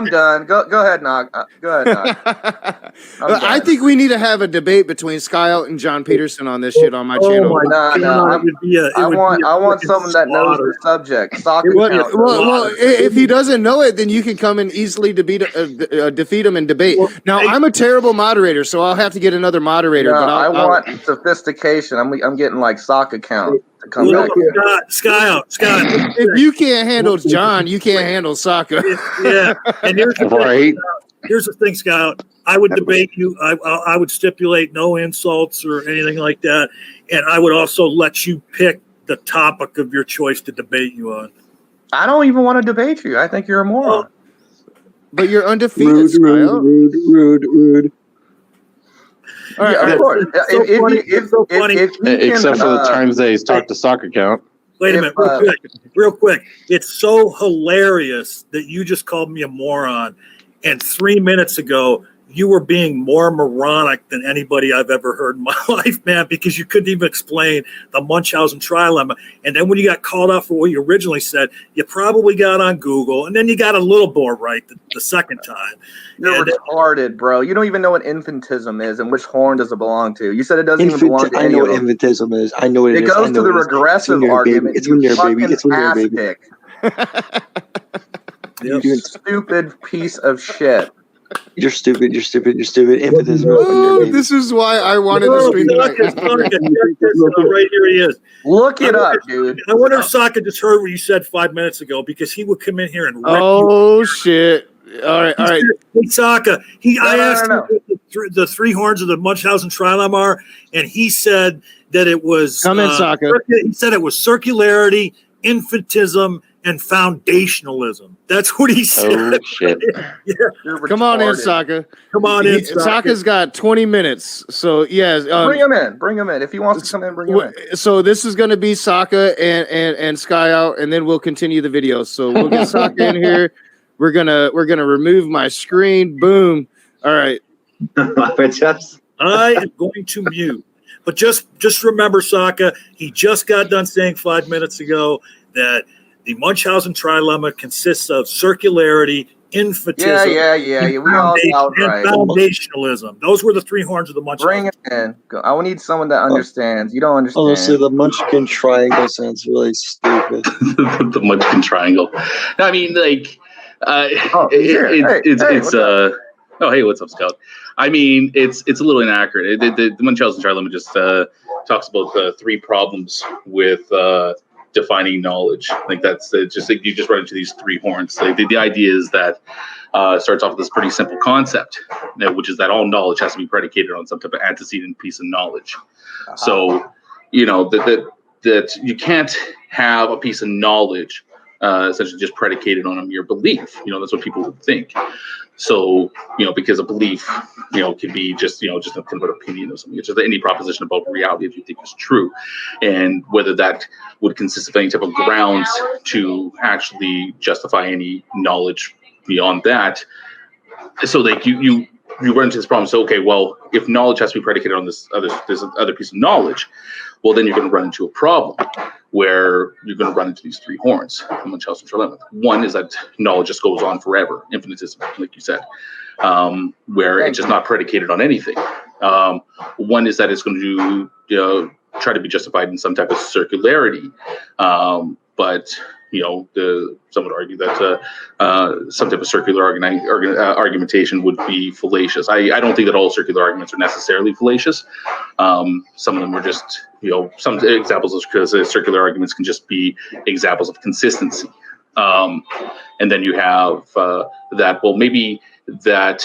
I'm done. Go ahead, Nog. Go ahead, Nog. I think we need to have a debate between Skyout and John Peterson on this shit on my channel. I want someone that knows the subject. Socka Count. Well, if he doesn't know it, then you can come and easily defeat him in debate. Now, I'm a terrible moderator, so I'll have to get another moderator. No, but I want sophistication. I'm getting like Socka Count to come back here. Scott. If you can't handle John, you can't handle Socka. Yeah, and here's the thing, Scott. I would debate you. I would stipulate no insults or anything like that, and I would also let you pick the topic of your choice to debate you on. I don't even want to debate you. I think you're a moron. But you're undefeated, rude. All right, of course. Except for the times they talk to Socka Count. Wait a minute, real quick. It's so hilarious that you just called me a moron, and 3 minutes ago you were being more moronic than anybody I've ever heard in my life, man, because you couldn't even explain the Munchausen trilemma. And then when you got called out for what you originally said, you probably got on Google, and then you got a little more right the second time. You're retarded, bro. You don't even know what infantism is and which horn does it belong to. You said it doesn't even belong to any I know of what them. infantism is. I know what it is. It goes to the regressive argument. It's when you're a baby. It's when you're a baby. You stupid piece of shit. You're stupid. Infantism. Oh, this is why I wanted to stream right here he is. Look it up, dude. I wonder if Socka just heard what you said 5 minutes ago, because he would come in here and shit. All right. Hey, Socka, I asked him what the three horns of the Munchausen trilemma are, and he said that it was Socka. He said it was circularity, infantism, and foundationalism. That's what he said. Oh shit! Yeah. Come on in, Socka. Come on in, Sokka's got 20 minutes. So yes, bring him in. If he wants to come in, bring him in. So this is going to be Socka and Skyout, and then we'll continue the video. So we'll get Socka in here. We're gonna remove my screen. Boom. All right. I am going to mute. But just remember, Socka, he just got done saying 5 minutes ago that the Munchausen trilemma consists of circularity, infantism, and foundationalism. Those were the three horns of the Munchausen. Bring it in. I need someone that understands. You don't understand. Honestly, the Munchkin triangle sounds really stupid. The Munchkin triangle. No, I mean, like, hey, what's up, Scout? I mean, it's a little inaccurate. The Munchausen trilemma just talks about the three problems with defining knowledge. Like that's just like you just run into these three horns. Like the idea is that starts off with this pretty simple concept, which is that all knowledge has to be predicated on some type of antecedent piece of knowledge. Uh-huh. So, you know, that you can't have a piece of knowledge essentially just predicated on a mere belief. You know, that's what people would think. So, you know, because a belief, you know, can be just, you know, just a kind of an opinion of something. It's just any proposition about reality if you think is true. And whether that would consist of any type of grounds to actually justify any knowledge beyond that. So like you run into this problem. So, okay, well, if knowledge has to be predicated on this other piece of knowledge, well, then you're going to run into a problem where you're going to run into these three horns. Munchausen trilemma. One is that knowledge just goes on forever, infinitism, like you said, where it's just not predicated on anything. One is that it's going to try to be justified in some type of circularity, but you know, some would argue that some type of circular argumentation would be fallacious. I don't think that all circular arguments are necessarily fallacious. Some of them are just, you know, some examples of circular arguments can just be examples of consistency. And then you have that, well, maybe that,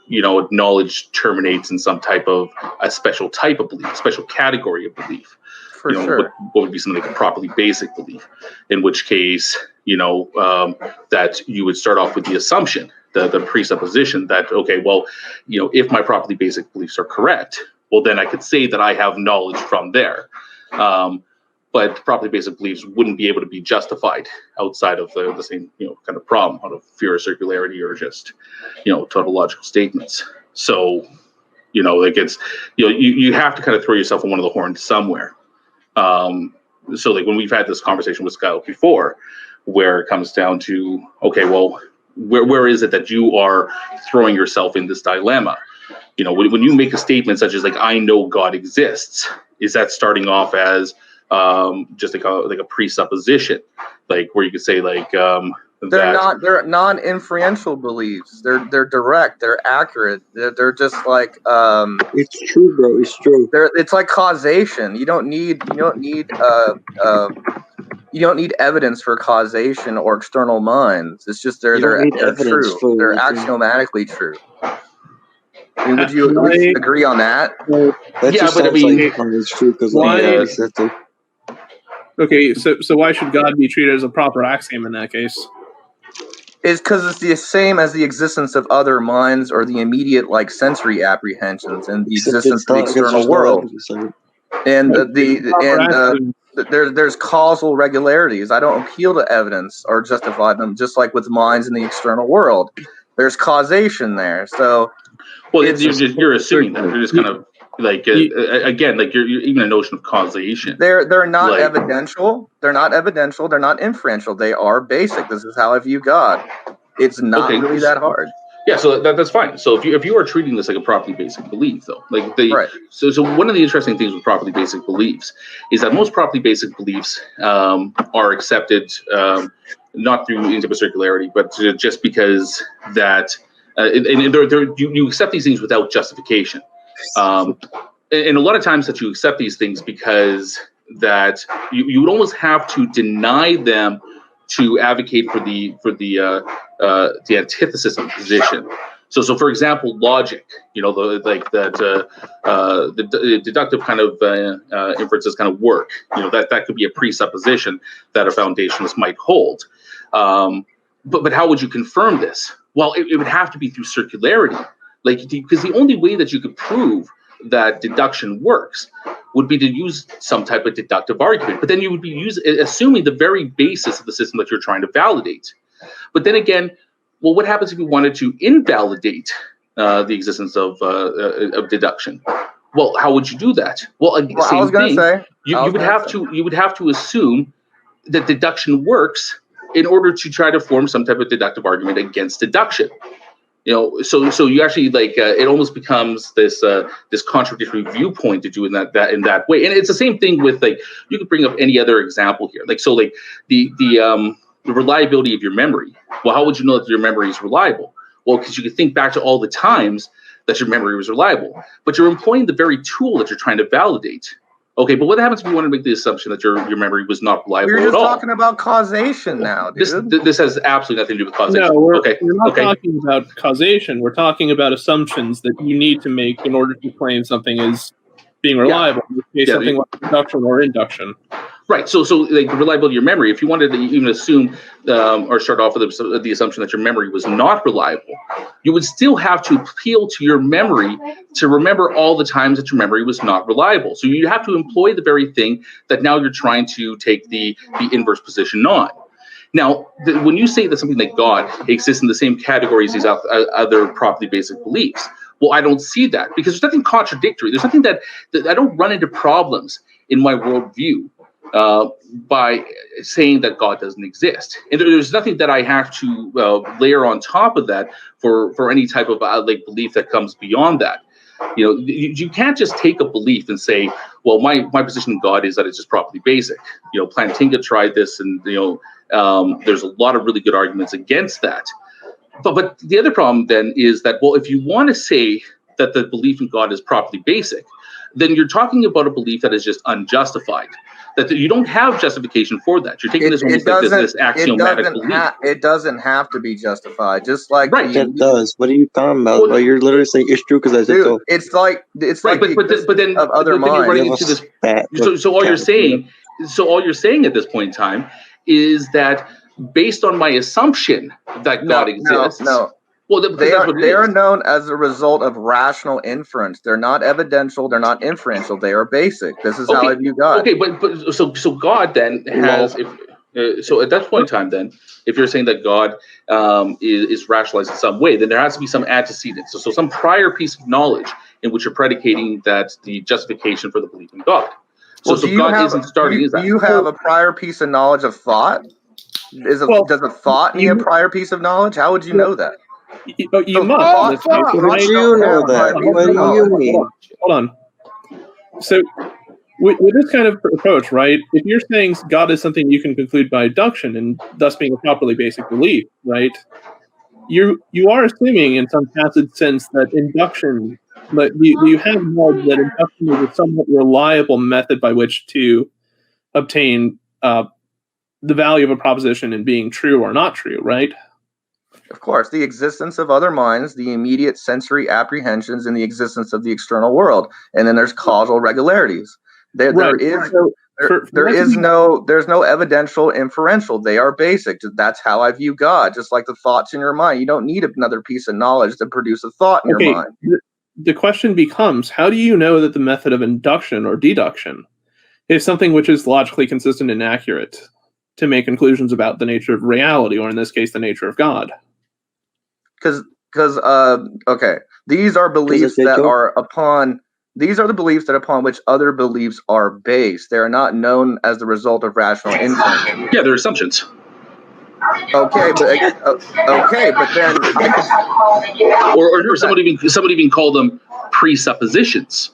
you know, knowledge terminates in some type of a special type of belief, special category of belief. For sure. What would be something like a properly basic belief, in which case, you know, that you would start off with the assumption, the presupposition that, okay, well, you know, if my properly basic beliefs are correct, well, then I could say that I have knowledge from there. But properly basic beliefs wouldn't be able to be justified outside of the same, you know, kind of problem out of fear of circularity or just, you know, tautological statements. So, you know, like it's, you know, you have to kind of throw yourself on one of the horns somewhere. So like when we've had this conversation with Skyout before, where it comes down to, okay, well, where is it that you are throwing yourself in this dilemma? You know, when you make a statement such as like, I know God exists, is that starting off as just like a presupposition, like where you could say like they're non-inferential beliefs. They're direct. They're accurate. They're just like It's true, bro. It's true. it's like causation. You don't need evidence for causation or external minds. It's just they're evidence true. They're axiomatically true. I mean, would you agree on that? That Yeah, just but I sounds mean, like it's true because Okay, so why should God be treated as a proper axiom in that case? Is because it's the same as the existence of other minds or the immediate like sensory apprehensions and the existence of the external world. And there's causal regularities. I don't appeal to evidence or justify them, just like with minds in the external world. There's causation there. So, well, you're assuming that. You're just kind of like again, like you're even a notion of causation. They're not evidential. They're not evidential. They're not inferential. They are basic. This is how I view God. It's not really that hard. Yeah, so that's fine. So if you are treating this like a properly basic belief, though, like right. So one of the interesting things with properly basic beliefs is that most properly basic beliefs are accepted not through any type of circularity, but just because that you accept these things without justification. And a lot of times that you accept these things because that you would almost have to deny them to advocate for the antithesis of position. So for example, logic, you know, the deductive kind of inferences kind of work. You know, that could be a presupposition that a foundationalist might hold. But how would you confirm this? Well, it would have to be through circularity, like because the only way that you could prove that deduction works would be to use some type of deductive argument. But then you would be assuming the very basis of the system that you're trying to validate. But then again, well, what happens if you wanted to invalidate the existence of deduction? Well, how would you do that? Well, same thing. You would have to assume that deduction works in order to try to form some type of deductive argument against deduction. You know, so you actually like it almost becomes this contradictory viewpoint to do in that way. And it's the same thing with like you could bring up any other example here. Like so, like the reliability of your memory. Well, how would you know that your memory is reliable? Well, because you could think back to all the times that your memory was reliable, but you're employing the very tool that you're trying to validate. Okay, but what happens if you want to make the assumption that your memory was not reliable at all? We're just talking about causation now, dude. This has absolutely nothing to do with causation. No, we're not talking about causation. We're talking about assumptions that you need to make in order to claim something is being reliable. Something like deduction or induction. Right. So like the reliability of your memory, if you wanted to even assume or start off with the assumption that your memory was not reliable, you would still have to appeal to your memory to remember all the times that your memory was not reliable. So you have to employ the very thing that now you're trying to take the inverse position on. Now, when you say that something like God exists in the same category as these other properly basic beliefs, well, I don't see that because there's nothing contradictory. There's nothing that I don't run into problems in my worldview by saying that God doesn't exist. And there's nothing that I have to layer on top of that for any type of like belief that comes beyond that. You know, you can't just take a belief and say, well, my position in God is that it's just properly basic. You know, Plantinga tried this, and you know, there's a lot of really good arguments against that. But the other problem then is that, well, if you want to say that the belief in God is properly basic, then you're talking about a belief that is just unjustified. That you don't have justification for that. You're taking this almost like this axiomatic belief. It doesn't have to be justified. Just like it does. What are you talking about? Well, you're literally saying it's true because I said so. It's like but then of other minds. Running into this. So all you're saying at this point in time is that based on my assumption that God exists. No. Well, they are known as a result of rational inference. They're not evidential. They're not inferential. They are basic. This is how I view God. Okay, but so God then has so at that point in time, then if you're saying that God is rationalized in some way, then there has to be some antecedent. So some prior piece of knowledge in which you're predicating that the justification for the belief in God. So God isn't starting. Do you have a prior piece of knowledge of thought? Does a thought need a prior piece of knowledge? How would you know that? You must. How would you know that? What do you mean? Hold on. So, with this kind of approach, right? If you're saying God is something you can conclude by induction, and thus being a properly basic belief, right? You are assuming, in some tacit sense, that induction, but you have knowledge that induction is a somewhat reliable method by which to obtain the value of a proposition in being true or not true, right? Of course, the existence of other minds, the immediate sensory apprehensions, and the existence of the external world, and then there's causal regularities. There's no evidential inferential. They are basic. That's how I view God. Just like the thoughts in your mind, you don't need another piece of knowledge to produce a thought in your mind. The question becomes: how do you know that the method of induction or deduction is something which is logically consistent and accurate to make conclusions about the nature of reality, or in this case, the nature of God? Because these are beliefs that are upon. These are the beliefs upon which other beliefs are based. They are not known as the result of rational inference. Yeah, they're assumptions. Okay, but then or somebody even call them presuppositions.